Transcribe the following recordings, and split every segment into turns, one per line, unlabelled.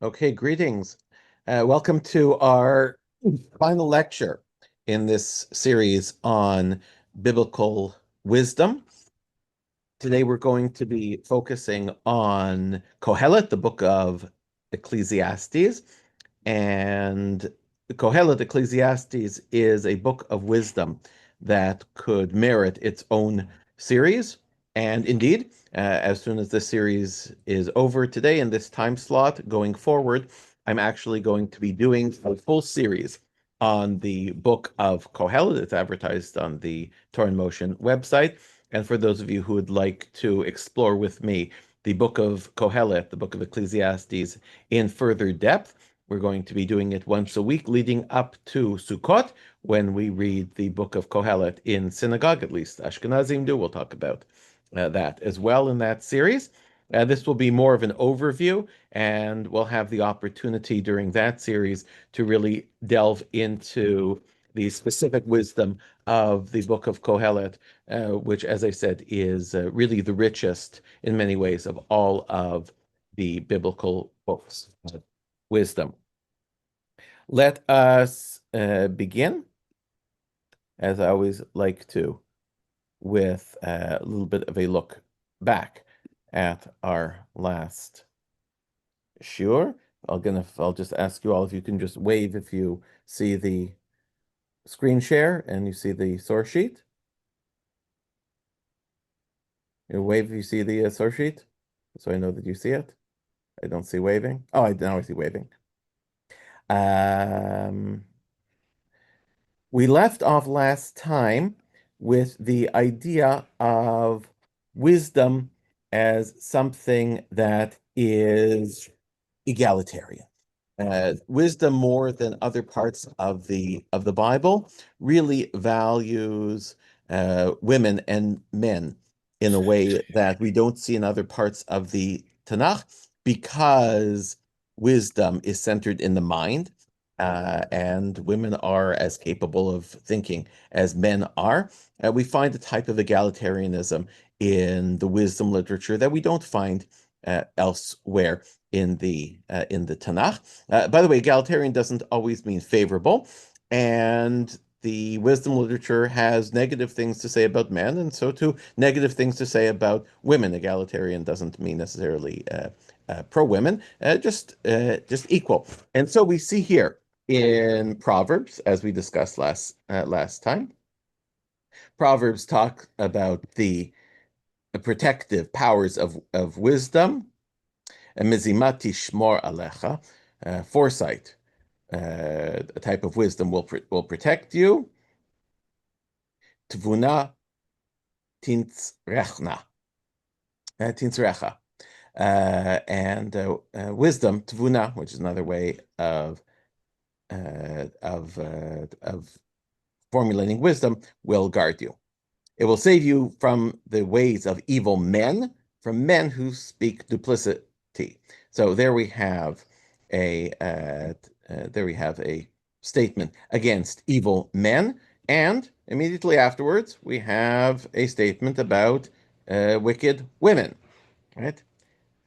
Okay, greetings. Welcome to our final lecture in this series on biblical wisdom. Today we're going to be focusing on Kohelet, the book of Ecclesiastes. And Kohelet Ecclesiastes is a book of wisdom that could merit its own series. And indeed, as soon as this series is over today in this time slot going forward, I'm actually going to be doing a full series on the book of Kohelet. It's advertised on the Torah in Motion website. And for those of you who would like to explore with me the book of Kohelet, the book of Ecclesiastes, in further depth, we're going to be doing it once a week leading up to Sukkot when we read the book of Kohelet in synagogue, at least Ashkenazim do. We'll talk about that as well in that series. This will be more of an overview, and we'll have the opportunity during that series to really delve into the specific wisdom of the book of Kohelet, which, as I said, is really the richest in many ways of all of the biblical books of wisdom. Let us begin, as I always like to, with a little bit of a look back at our last shiur. I'll just ask you all if you can just wave if you see the screen share and you see the source sheet. You wave if you see the source sheet, so I know that you see it. I don't see waving. Oh, now I see waving. We left off last time with the idea of wisdom as something that is egalitarian. Wisdom, more than other parts of the Bible, really values women and men in a way that we don't see in other parts of the Tanakh, because wisdom is centered in the mind, and women are as capable of thinking as men are. We find a type of egalitarianism in the wisdom literature that we don't find elsewhere in the Tanakh. By the way, egalitarian doesn't always mean favorable, and the wisdom literature has negative things to say about men, and so too negative things to say about women. Egalitarian doesn't mean necessarily pro-women, just equal. And so we see here in Proverbs, as we discussed last time, Proverbs talk about the protective powers of wisdom. Mizimati shmor alecha, foresight, a type of wisdom will protect you. Tvuna tintzrecha, and wisdom, tvuna, which is another way of formulating wisdom, will guard you. It will save you from the ways of evil men, from men who speak duplicity. So there we have a statement against evil men, and immediately afterwards we have a statement about wicked women. Right?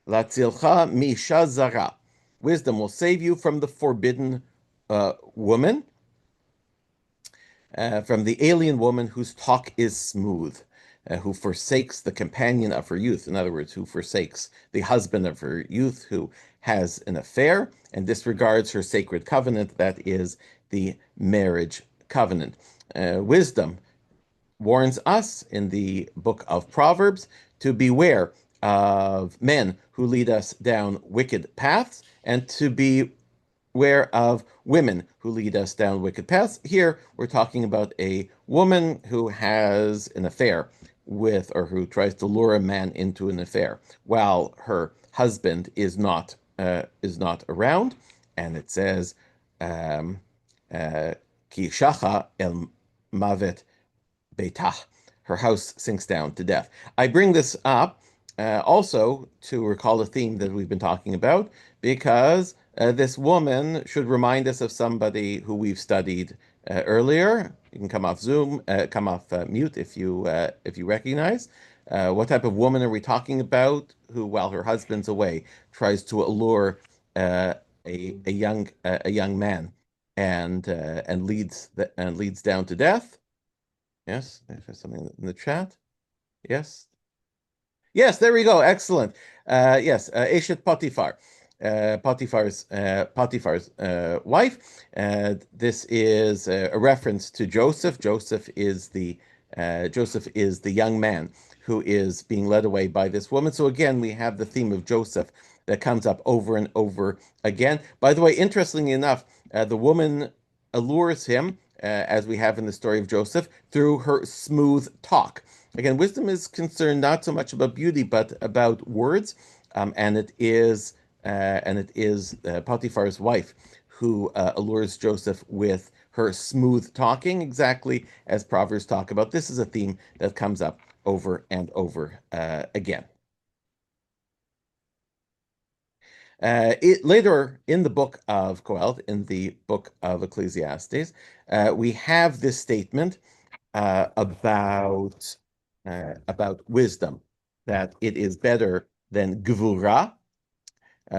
Latzilcha misha zara. Wisdom will save you from the forbidden woman, from the alien woman whose talk is smooth, who forsakes the companion of her youth. In other words, who forsakes the husband of her youth, who has an affair and disregards her sacred covenant, that is the marriage covenant. Wisdom warns us in the book of Proverbs to beware of men who lead us down wicked paths, and to be aware of women who lead us down wicked paths. Here, we're talking about a woman who has an affair with, or who tries to lure a man into an affair while her husband is not around. And it says, Ki shacha el mavet beitah, her house sinks down to death. I bring this up also to recall a theme that we've been talking about, because this woman should remind us of somebody who we've studied earlier. You can come off Zoom, come off mute if you recognize. What type of woman are we talking about who, while her husband's away, tries to allure a young man and leads down to death. Yes, there's something in the chat. Yes. Yes, there we go. Excellent. Yes, Eshet Potiphar, Potiphar's wife. This is a reference to Joseph. Joseph is the young man who is being led away by this woman. So again, we have the theme of Joseph that comes up over and over again. By the way, interestingly enough, the woman allures him, as we have in the story of Joseph, through her smooth talk. Again, wisdom is concerned not so much about beauty, but about words, and it is Potiphar's wife who allures Joseph with her smooth talking, exactly as Proverbs talk about. This is a theme that comes up over and over again. Later in the book of Kohelet, in the book of Ecclesiastes, we have this statement about wisdom, that it is better than gvura,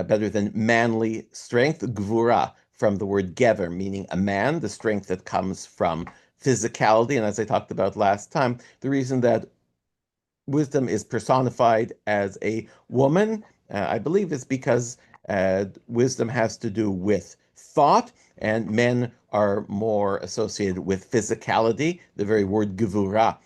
better than manly strength. Gvura, from the word gever, meaning a man, the strength that comes from physicality. And as I talked about last time, the reason that wisdom is personified as a woman, I believe, is because wisdom has to do with thought, and men are more associated with physicality. The very word gevura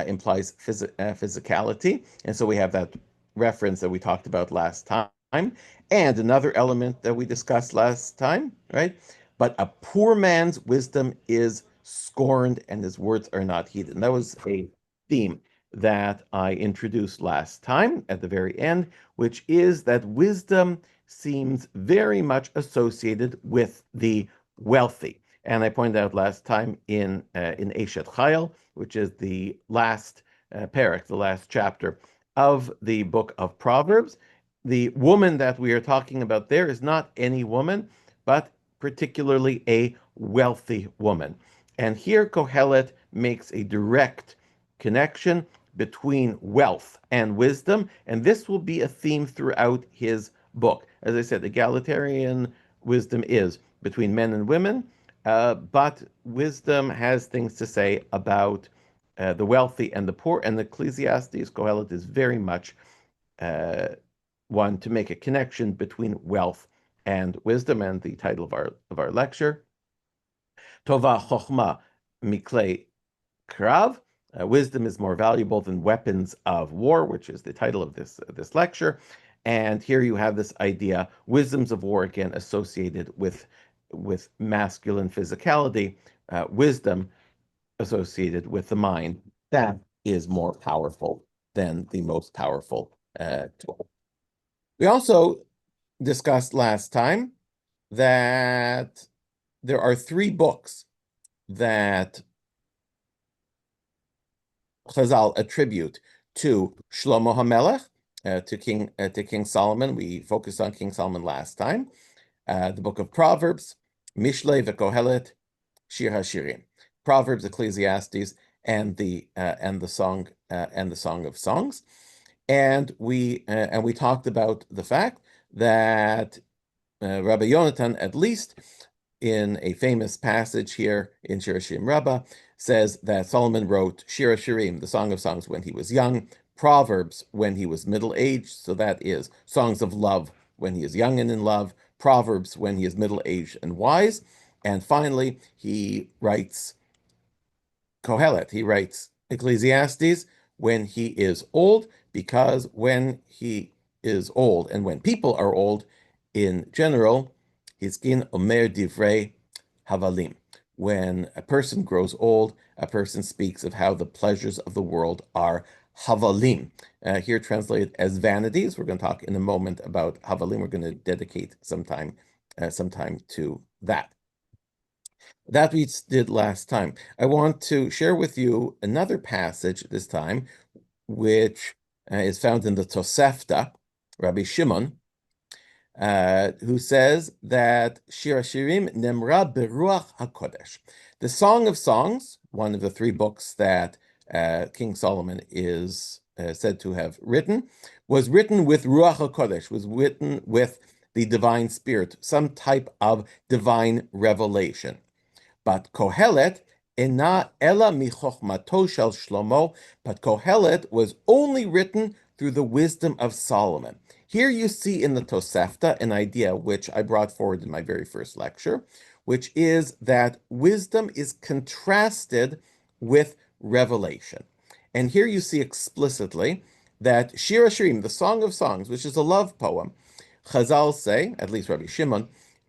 implies physicality, and so we have that reference that we talked about last time. And another element that we discussed last time, right? But a poor man's wisdom is scorned, and his words are not heeded. And that was a theme that I introduced last time at the very end, which is that wisdom seems very much associated with the wealthy. And I pointed out last time in Eshet Chayil, which is the last parak, the last chapter of the book of Proverbs. The woman that we are talking about there is not any woman, but particularly a wealthy woman. And here Kohelet makes a direct connection between wealth and wisdom, and this will be a theme throughout his book. As I said, egalitarian wisdom is between men and women, but wisdom has things to say about the wealthy and the poor, and Ecclesiastes, Kohelet, is very much uh, one to make a connection between wealth and wisdom. And the title of our lecture, Tova Chochma Miklei Krav, wisdom is more valuable than weapons of war, which is the title of this lecture. And here you have this idea, wisdoms of war, again associated with masculine physicality, wisdom associated with the mind that is more powerful than the most powerful tool. We also discussed last time that there are three books that Chazal attribute to Shlomo HaMelech, to King Solomon. We focused on King Solomon last time. The book of Proverbs, Mishlei v'Kohelet, Shir HaShirim, Proverbs, Ecclesiastes, and the song of Songs. And we talked about the fact that Rabbi Yonatan, at least in a famous passage here in Shir HaShirim Rabbah, says that Solomon wrote Shir HaShirim, the Song of Songs, when he was young, Proverbs when he was middle-aged, so that is songs of love when he is young and in love, Proverbs when he is middle-aged and wise, and finally he writes Kohelet, he writes Ecclesiastes when he is old, because when he is old, and when people are old in general, Hizkin Omer Divrei Havalim. When a person grows old, a person speaks of how the pleasures of the world are Havalim. Here translated as vanities. We're going to talk in a moment about Havalim. We're going to dedicate some time to that. That we did last time. I want to share with you another passage this time, which is found in the Tosefta, Rabbi Shimon, who says that Shir HaShirim Nemra Beruach HaKodesh. The Song of Songs, one of the three books that King Solomon is said to have written, was written with Ruach HaKodesh, was written with the divine spirit, some type of divine revelation. But Kohelet ena ela michochmato shel Shlomo, but Kohelet was only written through the wisdom of Solomon. Here you see in the Tosefta an idea which I brought forward in my very first lecture, which is that wisdom is contrasted with revelation. And here you see explicitly that Shir HaShirim, the Song of Songs, which is a love poem, Chazal say, at least Rabbi Shimon,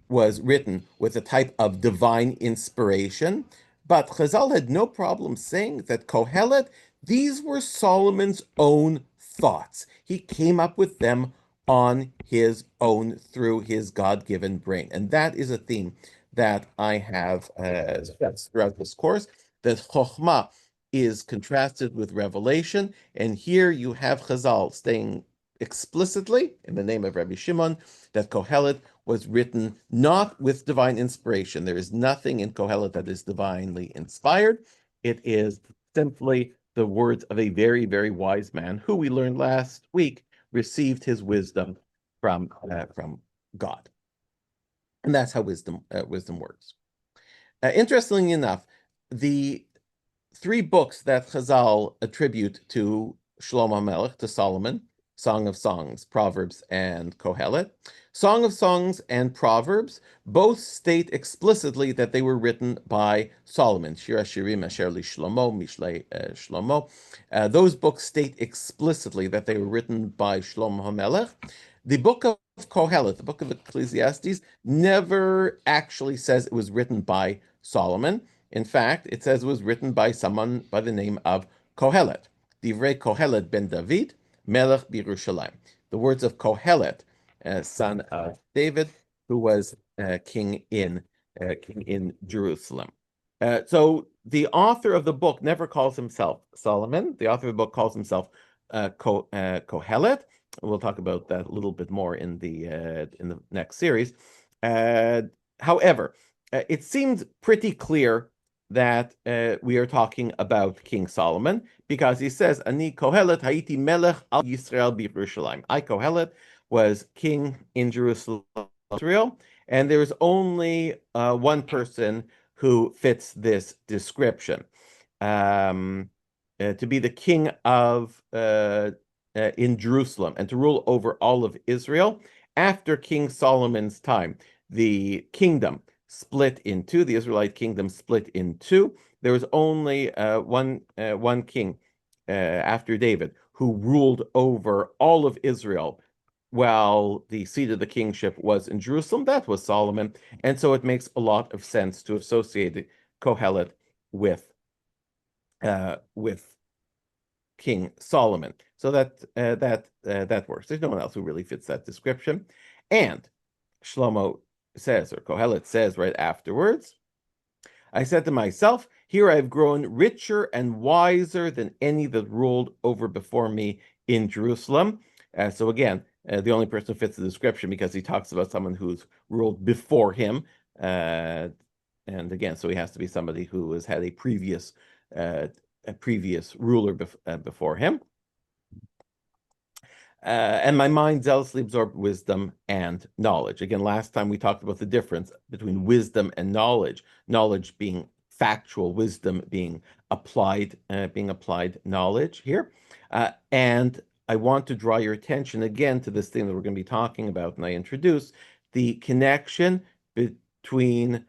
was written with a type of divine inspiration, but Chazal had no problem saying that Kohelet, these were Solomon's own thoughts. He came up with them on his own through his God-given brain. And that is a theme that I have throughout this course, that Chokhmah is contrasted with revelation. And here you have Chazal saying explicitly, in the name of Rabbi Shimon, that Kohelet was written not with divine inspiration. There is nothing in Kohelet that is divinely inspired. It is simply the words of a very, very wise man who we learned last week received his wisdom from God. And that's how wisdom works. Interestingly enough, the three books that Chazal attribute to Shlomo Melech, to Solomon, Song of Songs, Proverbs, and Kohelet. Song of Songs and Proverbs both state explicitly that they were written by Solomon. Shir HaShirim Asher Li Shlomo, Mishlei Shlomo. Those books state explicitly that they were written by Shlomo HaMelech. The book of Kohelet, the book of Ecclesiastes, never actually says it was written by Solomon. In fact, it says it was written by someone by the name of Kohelet. Divrei Kohelet ben David, Melech B'Yerushalayim. The words of Kohelet, son of David, who was king in Jerusalem. So the author of the book never calls himself Solomon. The author of the book calls himself Kohelet. We'll talk about that a little bit more in the next series. However, it seems pretty clear that we are talking about King Solomon, because he says, Ani Kohelet Haiti Melech al Yisrael b'Yerushalayim. I, Kohelet, was king in Jerusalem, Israel, and there's only one person who fits this description. To be the king of in Jerusalem and to rule over all of Israel. After King Solomon's time, the kingdom split in two. The Israelite kingdom split in two. There was only one king after David who ruled over all of Israel while the seat of the kingship was in Jerusalem. That was Solomon. And so it makes a lot of sense to associate Kohelet with King Solomon. So that works. There's no one else who really fits that description. And Shlomo says, or Kohelet says right afterwards, I said to myself, here I've grown richer and wiser than any that ruled over before me in Jerusalem. So again, the only person who fits the description, because he talks about someone who's ruled before him. And again, so he has to be somebody who has had a previous ruler before him. And my mind zealously absorbed wisdom and knowledge. Again, last time we talked about the difference between wisdom and knowledge. Knowledge being factual, wisdom being applied knowledge here. And I want to draw your attention again to this thing that we're going to be talking about, and I introduce the connection between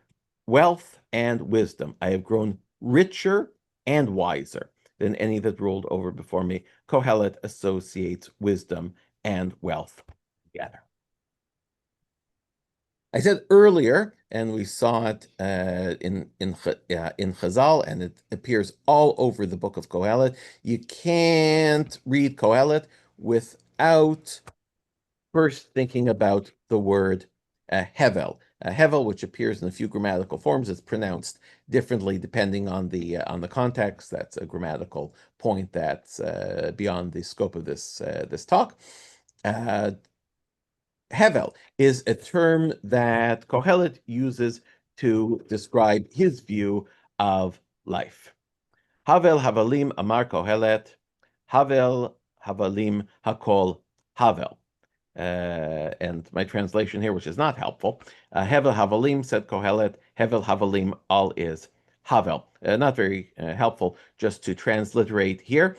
wealth and wisdom. I have grown richer and wiser than any that ruled over before me. Kohelet associates wisdom and wealth together. I said earlier, and we saw it in Chazal, and it appears all over the book of Kohelet. You can't read Kohelet without first thinking about the word hevel. Hevel, which appears in a few grammatical forms, is pronounced differently depending on the context. That's a grammatical point that's beyond the scope of this talk. Hevel is a term that Kohelet uses to describe his view of life. Havel havalim amar Kohelet, Havel havalim hakol Havel. and my translation here, which is not helpful. Hevel Havalim, said Kohelet. Hevel Havalim, all is Havel. Not very helpful, just to transliterate here.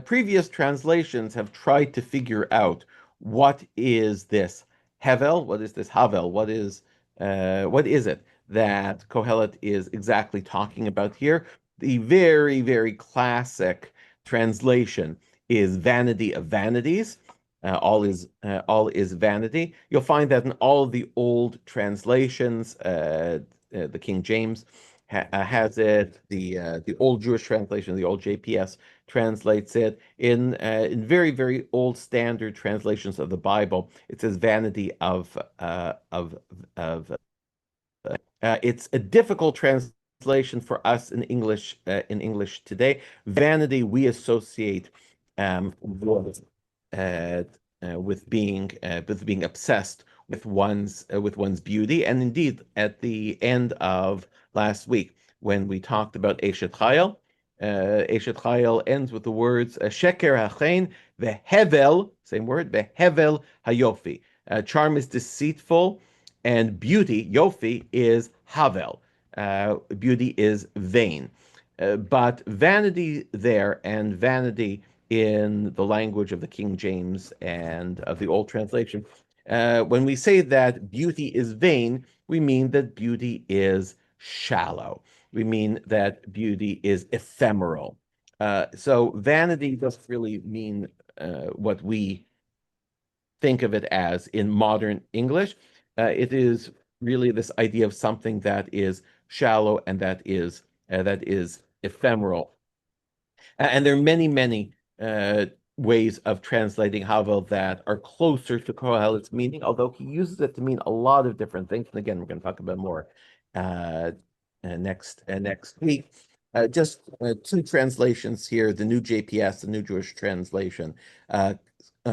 Previous translations have tried to figure out what is this Hevel, what is this Havel, what is it that Kohelet is exactly talking about here. The very, very classic translation is vanity of vanities. All is vanity. You'll find that in all of the old translations, the King James has it. The old Jewish translation, the old JPS translates it. In very very old standard translations of the Bible, it says vanity of it's a difficult translation for us in English today. Vanity we associate with uh, with being obsessed with one's beauty. And indeed, at the end of last week, when we talked about Eshet Chayil ends with the words Sheker Hachein veHevel, same word, veHevel Hayofi. Charm is deceitful, and beauty, Yofi, is Havel. Beauty is vain. But vanity there and vanity in the language of the King James and of the Old Translation, when we say that beauty is vain, we mean that beauty is shallow. We mean that beauty is ephemeral. So vanity doesn't really mean what we think of it as in modern English. It is really this idea of something that is shallow and that is ephemeral. And there are many, many ways of translating Havel that are closer to Kohelet's meaning, although he uses it to mean a lot of different things. And again, we're going to talk about more uh, next week. Just two translations here. The new JPS, the New Jewish Translation, uh,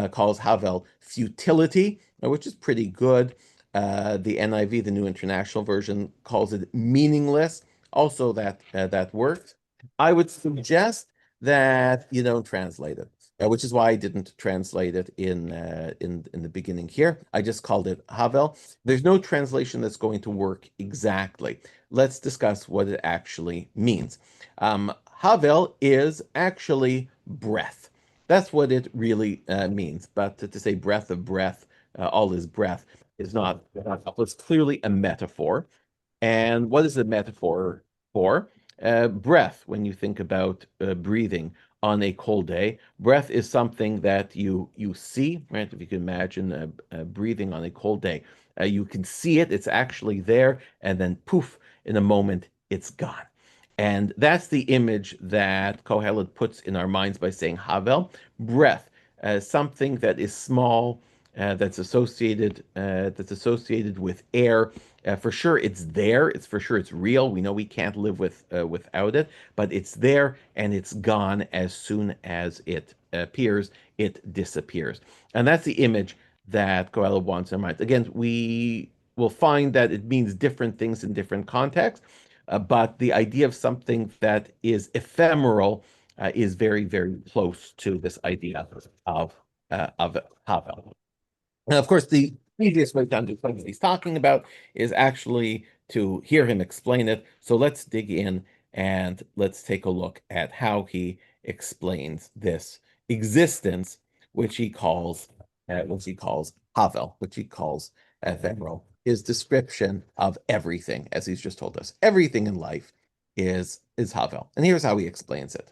calls Havel futility, which is pretty good. The NIV, the New International Version, calls it meaningless. Also, that works. I would suggest that you don't translate it, which is why I didn't translate it in the beginning here. I just called it Havel. There's no translation that's going to work exactly. Let's discuss what it actually means. Havel is actually breath. That's what it really means. But to say breath of breath, all is breath, is not helpful. It's clearly a metaphor. And what is the metaphor for? Breath, when you think about breathing on a cold day, breath is something that you see, right? If you can imagine breathing on a cold day, you can see it, it's actually there, and then poof, in a moment, it's gone. And that's the image that Kohelet puts in our minds by saying Havel, breath, something that is small, that's associated with air. For sure, it's there. It's for sure it's real. We know we can't live without it, but it's there and it's gone as soon as it appears. It disappears, and that's the image that Kohelet wants in mind. Again, we will find that it means different things in different contexts, but the idea of something that is ephemeral is very, very close to this idea of Havel. And of course, the easiest way to understand what he's talking about is actually to hear him explain it. So let's dig in and let's take a look at how he explains this existence, which he calls Havel, which he calls ephemeral. His description of everything, as he's just told us, everything in life is Havel. And here's how he explains it.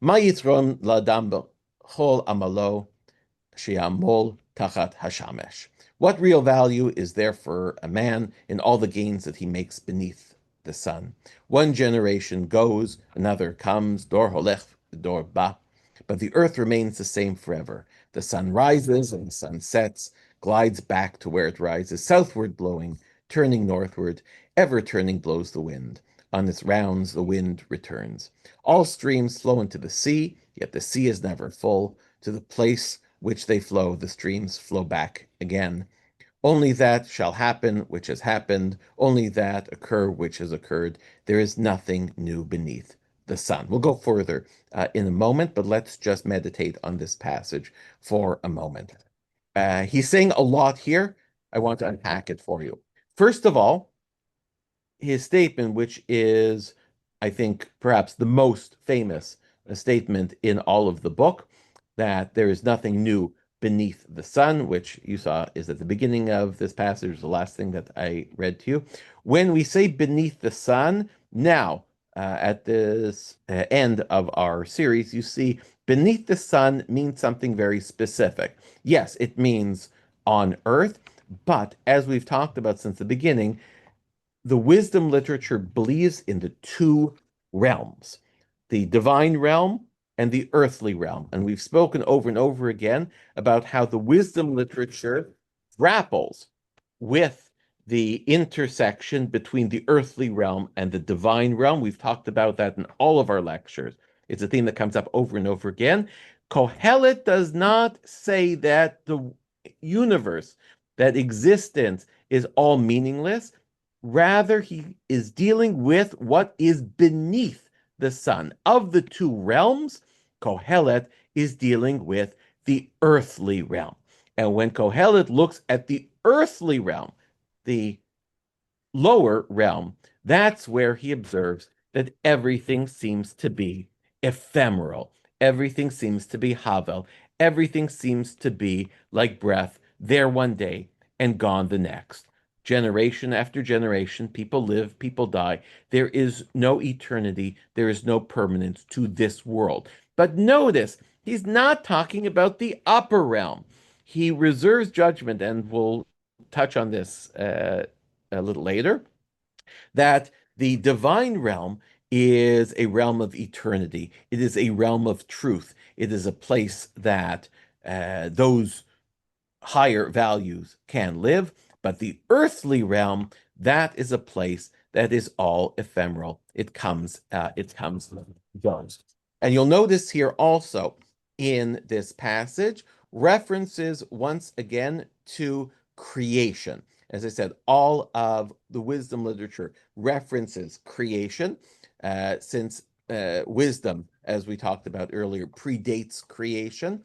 Ma yitron l'adam b'chol amalo Shiamol Tachat Hashamesh. What real value is there for a man in all the gains that he makes beneath the sun? One generation goes, another comes, dor holech, dor ba, but the earth remains the same forever. The sun rises and the sun sets, glides back to where it rises, southward blowing, turning northward, ever turning blows the wind. On its rounds, the wind returns. All streams flow into the sea, yet the sea is never full. To the place which they flow, the streams flow back again. Only that shall happen which has happened, only that occur which has occurred. There is nothing new beneath the sun. We'll go further in a moment, but let's just meditate on this passage for a moment. He's saying a lot here. I want to unpack it for you. First of all, his statement, which is, I think, perhaps the most famous statement in all of the book, that there is nothing new beneath the sun, which you saw is at the beginning of this passage, the last thing that I read to you. When we say beneath the sun, now, at this end of our series, you see beneath the sun means something very specific. Yes, it means on earth, but as we've talked about since the beginning, the wisdom literature believes in the two realms, the divine realm and the earthly realm. And we've spoken over and over again about how the wisdom literature grapples with the intersection between the earthly realm and the divine realm. We've talked about that in all of our lectures. It's a theme that comes up over and over again. Kohelet does not say that the universe, that existence is all meaningless. Rather, he is dealing with what is beneath the sun. Of the two realms, Kohelet is dealing with the earthly realm. And when Kohelet looks at the earthly realm, the lower realm, that's where he observes that everything seems to be ephemeral. Everything seems to be Havel. Everything seems to be like breath, there one day and gone the next. Generation after generation, people live, people die. There is no eternity, there is no permanence to this world. But notice, he's not talking about the upper realm. He reserves judgment, and we'll touch on this a little later, that the divine realm is a realm of eternity. It is a realm of truth. It is a place that those higher values can live, but the earthly realm, that is a place that is all ephemeral. It comes, goes. And you'll notice here also in this passage references once again to creation. As I said, all of the wisdom literature references creation, since wisdom, as we talked about earlier, predates creation.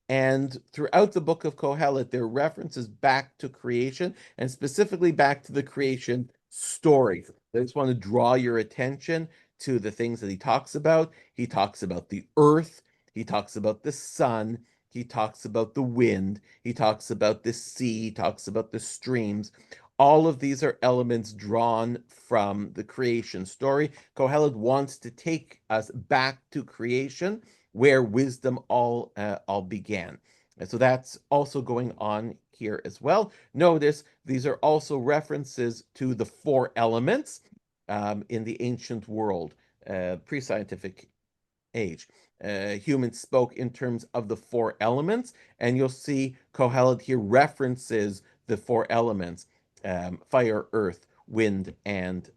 And throughout the book of Kohelet, there are references back to creation and specifically back to the creation story. I just want to draw your attention to the things that he talks about. He talks about the earth, he talks about the sun, he talks about the wind, he talks about the sea, he talks about the streams. All of these are elements drawn from the creation story. Kohelet wants to take us back to creation, where wisdom all began. And so that's also going on here as well. Notice these are also references to the four elements in the ancient world, pre-scientific age. Humans spoke in terms of the four elements, and you'll see Kohelet here references the four elements: fire, earth, wind and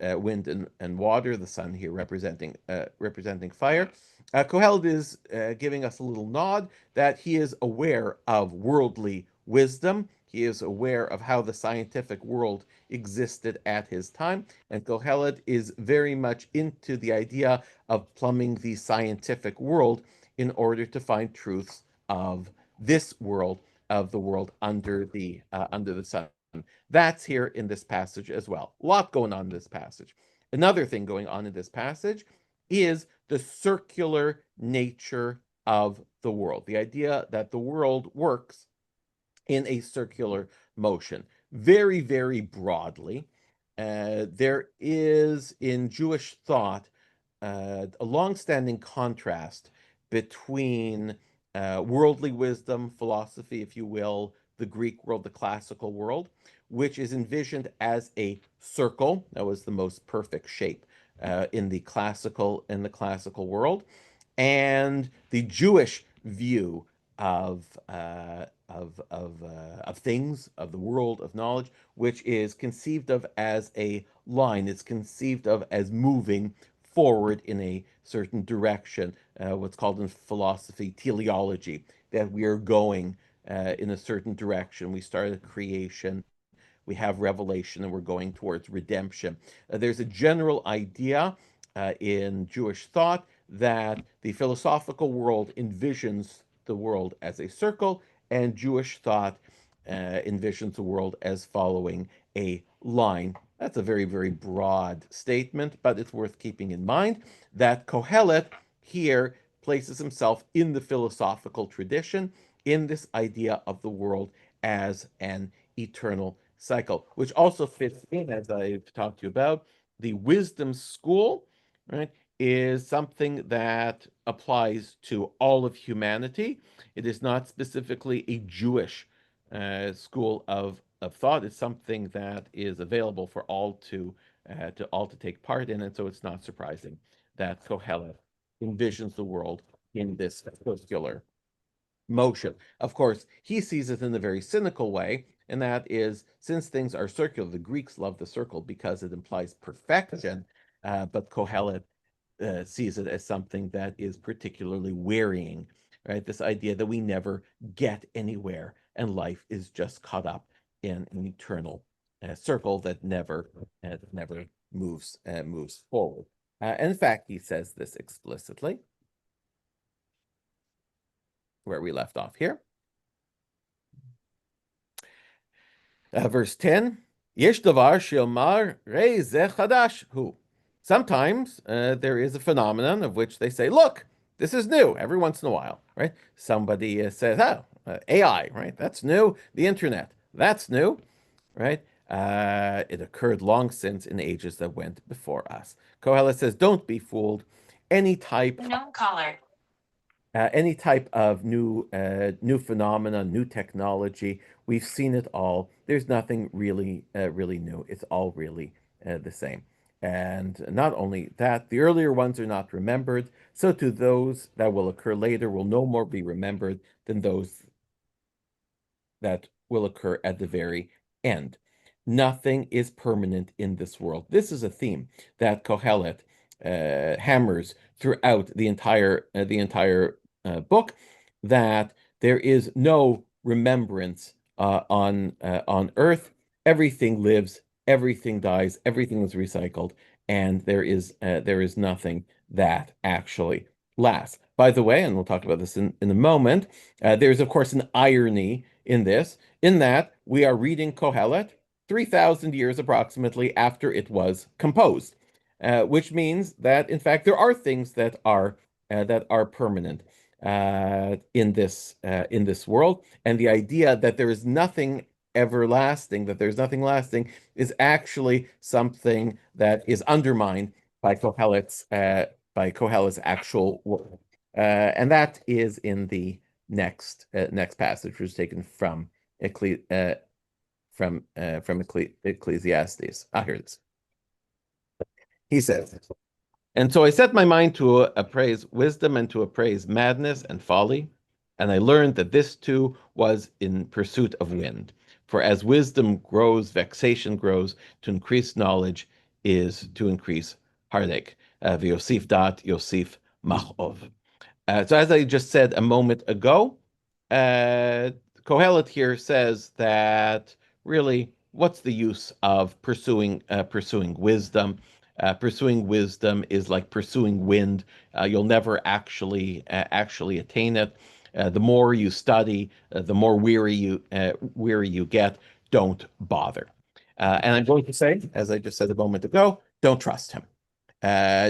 water. The sun here representing fire. Kohelet is giving us a little nod that he is aware of worldly wisdom. He is aware of how the scientific world existed at his time, and Kohelet is very much into the idea of plumbing the scientific world in order to find truths of this world, of the world under the sun. That's here in this passage as well. A lot going on in this passage. Another thing going on in this passage is the circular nature of the world. The idea that the world works in a circular motion. Very, very broadly, there is in Jewish thought a long-standing contrast between worldly wisdom, philosophy, if you will, the Greek world, the classical world, which is envisioned as a circle. That was the most perfect shape in the classical world, and the Jewish view of things, of the world of knowledge, which is conceived of as a line. It's conceived of as moving forward in a certain direction, what's called in philosophy teleology, that we are going in a certain direction. We started creation, we have revelation, and we're going towards redemption. There's a general idea in Jewish thought that the philosophical world envisions the world as a circle, and Jewish thought envisions the world as following a line. That's a very, very broad statement, but it's worth keeping in mind that Kohelet here places himself in the philosophical tradition in this idea of the world as an eternal cycle, which also fits in, as I've talked to you about, the wisdom school, right, is something that applies to all of humanity. It is not specifically a Jewish school of thought. It's something that is available for all to take part in, and so it's not surprising that Kohelet envisions the world in this circular motion. Of course, he sees it in a very cynical way, and that is since things are circular, the Greeks love the circle because it implies perfection, but Kohelet sees it as something that is particularly wearying, right? This idea that we never get anywhere and life is just caught up in an eternal circle that never moves forward. And in fact, he says this explicitly, where we left off here. Verse 10, Yesh davar she'omar rei ze chadash hu. Sometimes there is a phenomenon of which they say, look, this is new every once in a while, right? Somebody says, oh, AI, right? That's new. The internet, that's new, right? It occurred long since in ages that went before us. Kohelet says, don't be fooled. Any type no caller. Any type of new phenomena, new technology, we've seen it all. There's nothing really new. It's all really the same. And not only that, the earlier ones are not remembered, so to those that will occur later will no more be remembered than those that will occur at the very end. Nothing is permanent in this world. This is a theme that Kohelet hammers throughout the entire book, that there is no remembrance on Earth. Everything lives, everything dies, everything is recycled, and there is nothing that actually lasts. By the way, and we'll talk about this in a moment, there's of course an irony in this, in that we are reading Kohelet 3,000 years approximately after it was composed, which means that in fact there are things that are permanent in this world, and the idea that there is nothing everlasting, that there's nothing lasting, is actually something that is undermined by Kohelet's actual work, and that is in the next passage, which was taken from Ecclesiastes. Here it is. He says, and so I set my mind to appraise wisdom and to appraise madness and folly, and I learned that this too was in pursuit of wind. For as wisdom grows, vexation grows. To increase knowledge is to increase heartache. V'yosif dat, Yosif machov. So as I just said a moment ago, Kohelet here says that really, what's the use of pursuing wisdom? Pursuing wisdom is like pursuing wind. You'll never actually attain it. The more you study, the more weary you get. Don't bother. And I'm going to say, as I just said a moment ago, don't trust him.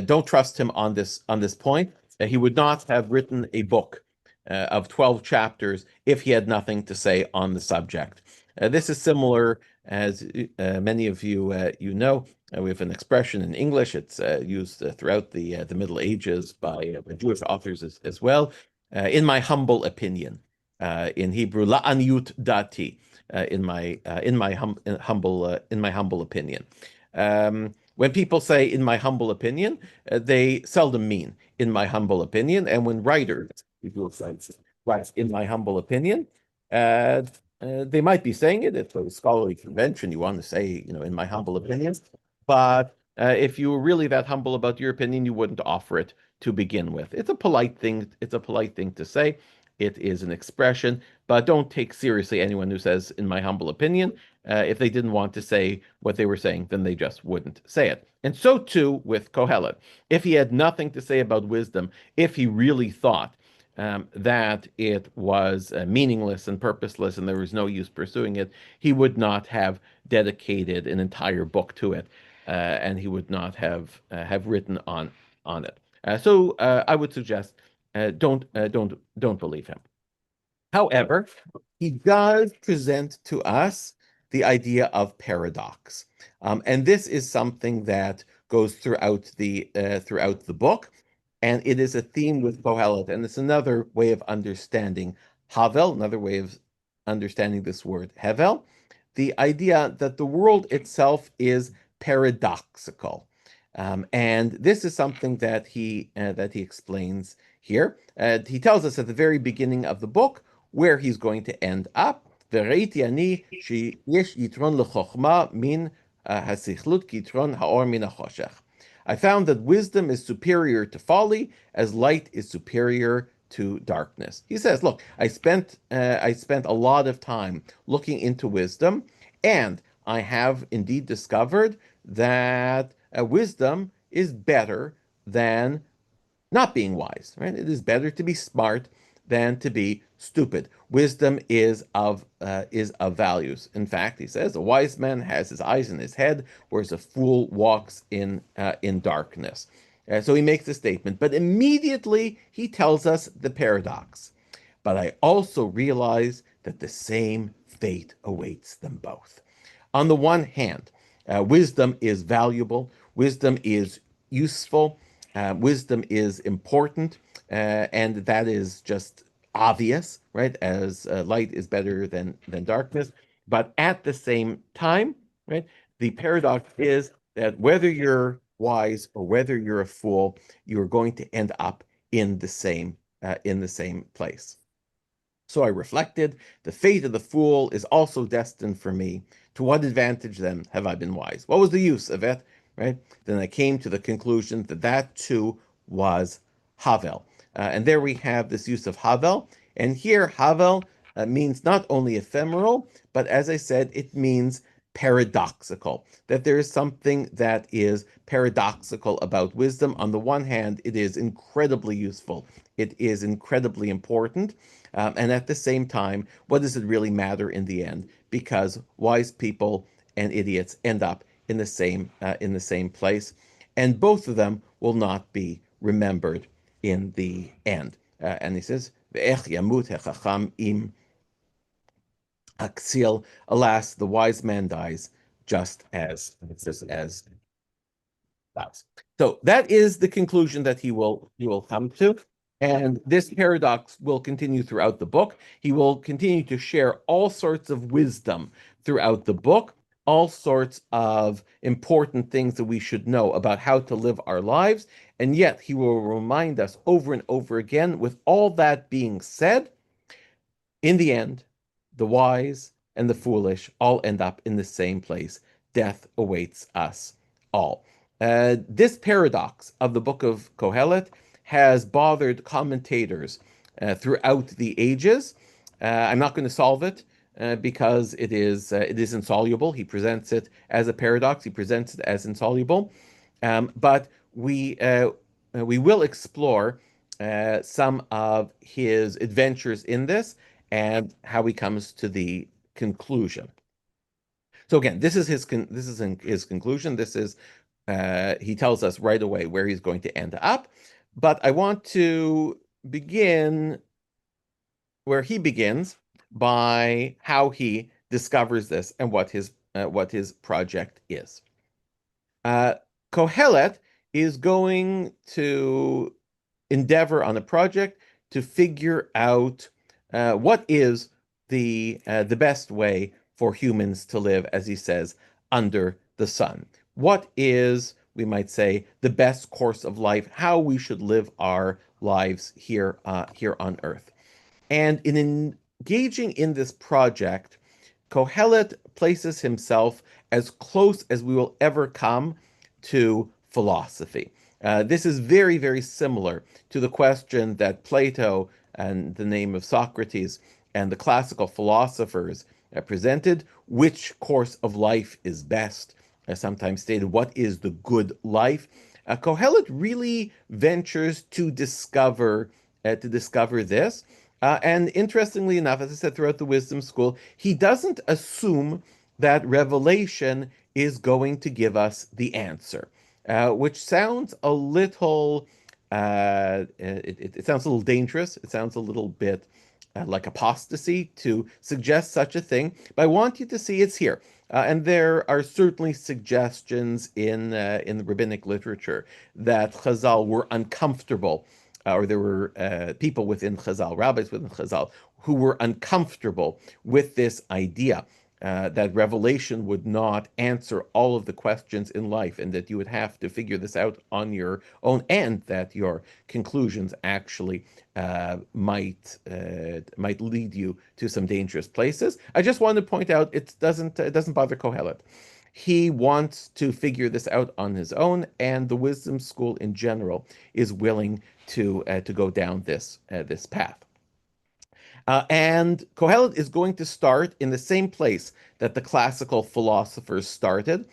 Don't trust him on this point. He would not have written a book of 12 chapters if he had nothing to say on the subject. This is similar, as many of you know. We have an expression in English. It's used throughout the Middle Ages by Jewish authors as well. In my humble opinion, in Hebrew, la'aniyut dati. In my humble opinion. When people say "in my humble opinion," they seldom mean "in my humble opinion." And when writers, people write "in my humble opinion," they might be saying it. It's a scholarly convention. You want to say, "in my humble opinion," but if you were really that humble about your opinion, you wouldn't offer it to begin with. It's a polite thing. It's a polite thing to say. It is an expression, but don't take seriously anyone who says, in my humble opinion. If they didn't want to say what they were saying, then they just wouldn't say it. And so too with Kohelet. If he had nothing to say about wisdom, if he really thought that it was meaningless and purposeless and there was no use pursuing it, he would not have dedicated an entire book to it, and he would not have written on it. So I would suggest don't believe him. However, he does present to us the idea of paradox, and this is something that goes throughout the book, and it is a theme with Kohelet, and it's another way of understanding Havel, another way of understanding this word Hevel, the idea that the world itself is paradoxical. And this is something that he explains here. He tells us at the very beginning of the book where he's going to end up. וראיתי אני שיש יתרון לחוכמה מן הסכלות כיתרון האור מן החושך. I found that wisdom is superior to folly as light is superior to darkness. He says, look, I spent a lot of time looking into wisdom, and I have indeed discovered that wisdom is better than not being wise, right? It is better to be smart than to be stupid. Wisdom is of values. In fact, he says, a wise man has his eyes in his head, whereas a fool walks in darkness. So he makes a statement, but immediately he tells us the paradox. But I also realize that the same fate awaits them both. On the one hand, wisdom is valuable, wisdom is useful, wisdom is important, and that is just obvious, right? As light is better than darkness. But at the same time, right, the paradox is that whether you're wise or whether you're a fool, you're going to end up in the same place. So I reflected, the fate of the fool is also destined for me. To what advantage then have I been wise? What was the use of it? Right? Then I came to the conclusion that that too was Havel. And there we have this use of Havel. And here, Havel means not only ephemeral, but as I said, it means paradoxical. That there is something that is paradoxical about wisdom. On the one hand, it is incredibly useful, it is incredibly important. And at the same time, what does it really matter in the end? Because wise people and idiots end up in the same place, and both of them will not be remembered in the end. And he says, "Ve'ech yamut hechacham im aksil." Alas, the wise man dies just as that. So that is the conclusion that he will come to. And this paradox will continue throughout the book. He will continue to share all sorts of wisdom throughout the book, all sorts of important things that we should know about how to live our lives. And yet he will remind us over and over again, with all that being said, in the end, the wise and the foolish all end up in the same place. Death awaits us all. This paradox of the book of Kohelet has bothered commentators throughout the ages. I'm not going to solve it because it is insoluble. He presents it as a paradox. He presents it as insoluble. But we will explore some of his adventures in this and how he comes to the conclusion. So again, this is his conclusion. He tells us right away where he's going to end up. But I want to begin where he begins by how he discovers this and what his project is. Kohelet is going to endeavor on a project to figure out what is the best way for humans to live, as he says, under the sun. What is, we might say, the best course of life, how we should live our lives here on Earth. And in engaging in this project, Kohelet places himself as close as we will ever come to philosophy. This is very, very similar to the question that Plato and the name of Socrates and the classical philosophers presented: which course of life is best? Sometimes stated, what is the good life? Kohelet really ventures to discover to discover this. And interestingly enough, as I said, throughout the wisdom school, he doesn't assume that revelation is going to give us the answer, which sounds a little, it sounds a little dangerous. It sounds a little bit like apostasy to suggest such a thing. But I want you to see it's here. And there are certainly suggestions in the rabbinic literature that Chazal were uncomfortable, or there were people within Chazal, rabbis within Chazal, who were uncomfortable with this idea that revelation would not answer all of the questions in life, and that you would have to figure this out on your own, and that your conclusions actually might lead you to some dangerous places. I just wanted to point out it doesn't bother Kohelet. He wants to figure this out on his own, and the wisdom school in general is willing to go down this path. And Kohelet is going to start in the same place that the classical philosophers started.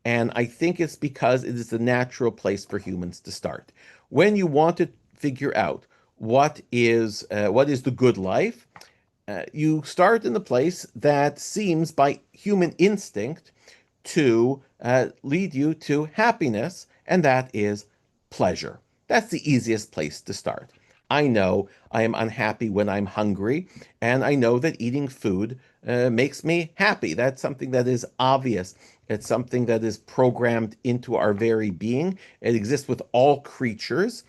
And I think it's because it is the natural place for humans to start. When you want to figure out what is the good life, you start in the place that seems by human instinct to lead you to happiness, and that is pleasure. That's the easiest place to start. I know I am unhappy when I'm hungry, and I know that eating food makes me happy. That's something that is obvious. It's something that is programmed into our very being. It exists with all creatures.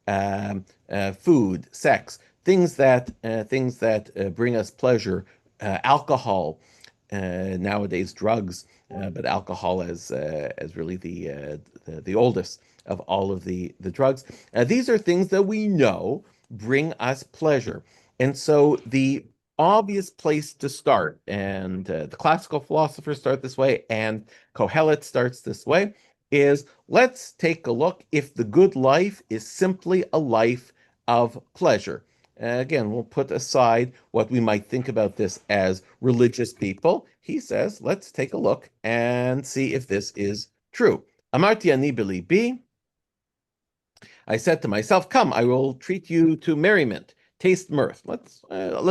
Food, sex, things that bring us pleasure, alcohol, nowadays drugs, but alcohol as really the oldest of all of the drugs. These are things that we know bring us pleasure, and so the obvious place to start, and the classical philosophers start this way, and Kohelet starts this way, is let's take a look if the good life is simply a life of pleasure. Again, we'll put aside what we might think about this as religious people. He says, let's take a look and see if this is true. Amarti ani belibi. I said to myself, "Come, I will treat you to merriment, taste mirth. Let's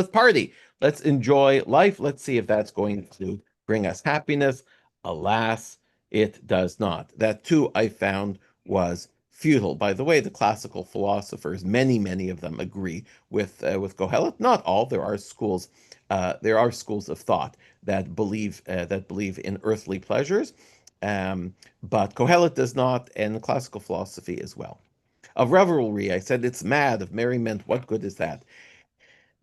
party. Let's enjoy life. Let's see if that's going to bring us happiness." Alas, it does not. That too, I found was futile. By the way, the classical philosophers, many of them agree with Kohelet. Not all. There are schools of thought that believe in earthly pleasures, but Kohelet does not, and classical philosophy as well. Of revelry, I said, it's mad. Of merriment, what good is that?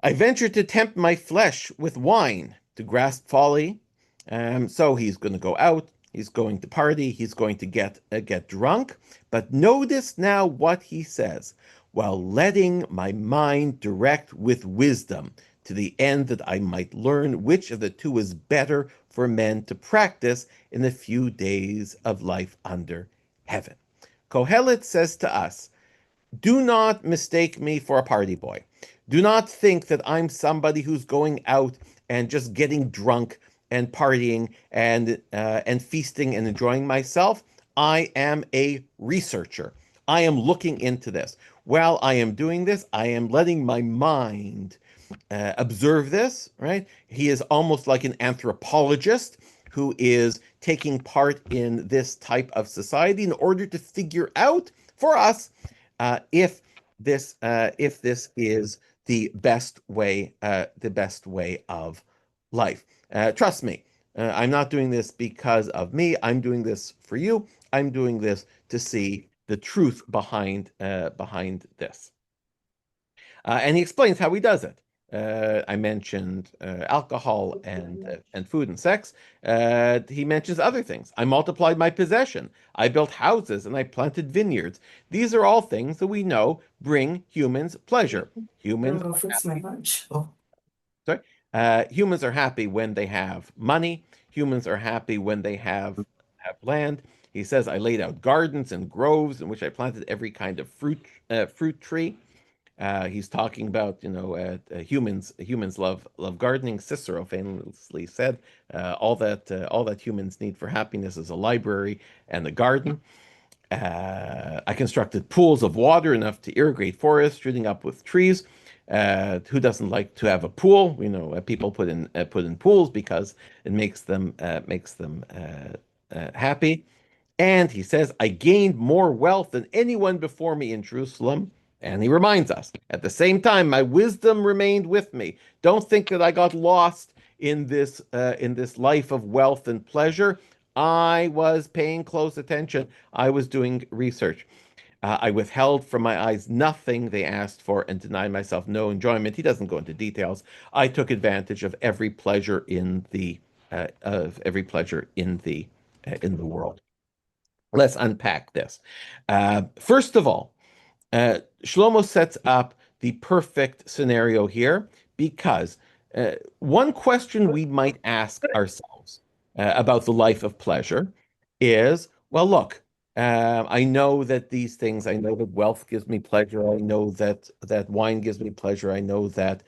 I ventured to tempt my flesh with wine to grasp folly. So he's going to go out. He's going to party. He's going to get drunk. But notice now what he says. While letting my mind direct with wisdom, to the end that I might learn which of the two is better for men to practice in the few days of life under heaven. Kohelet says to us, do not mistake me for a party boy. Do not think that I'm somebody who's going out and just getting drunk and partying and feasting and enjoying myself. I am a researcher. I am looking into this. While I am doing this, I am letting my mind observe this, right? He is almost like an anthropologist who is taking part in this type of society in order to figure out for us if this is the best way of life. Trust me, I'm not doing this because of me. I'm doing this for you. I'm doing this to see the truth behind this. And he explains how he does it. I mentioned alcohol and food and sex. He mentions other things. I multiplied my possession. I built houses and I planted vineyards. These are all things that we know bring humans pleasure. Humans
Oh, fix my lunch. Oh.
Sorry. Humans are happy when they have money. Humans are happy when they have land. He says, I laid out gardens and groves in which I planted every kind of fruit tree. He's talking about, humans love gardening. Cicero famously said, all that humans need for happiness is a library and a garden. I constructed pools of water enough to irrigate forests, shooting up with trees. Who doesn't like to have a pool? You know, people put in pools because it makes them happy. And he says, I gained more wealth than anyone before me in Jerusalem. And he reminds us, at the same time, my wisdom remained with me. Don't think that I got lost in this life of wealth and pleasure. I was paying close attention. I was doing research. I withheld from my eyes nothing they asked for and denied myself no enjoyment. He doesn't go into details. I took advantage of every pleasure in the world. Let's unpack this. First of all, Shlomo sets up the perfect scenario here because one question we might ask ourselves about the life of pleasure is, well, look, I know that these things, I know that wealth gives me pleasure. I know that wine gives me pleasure. I know that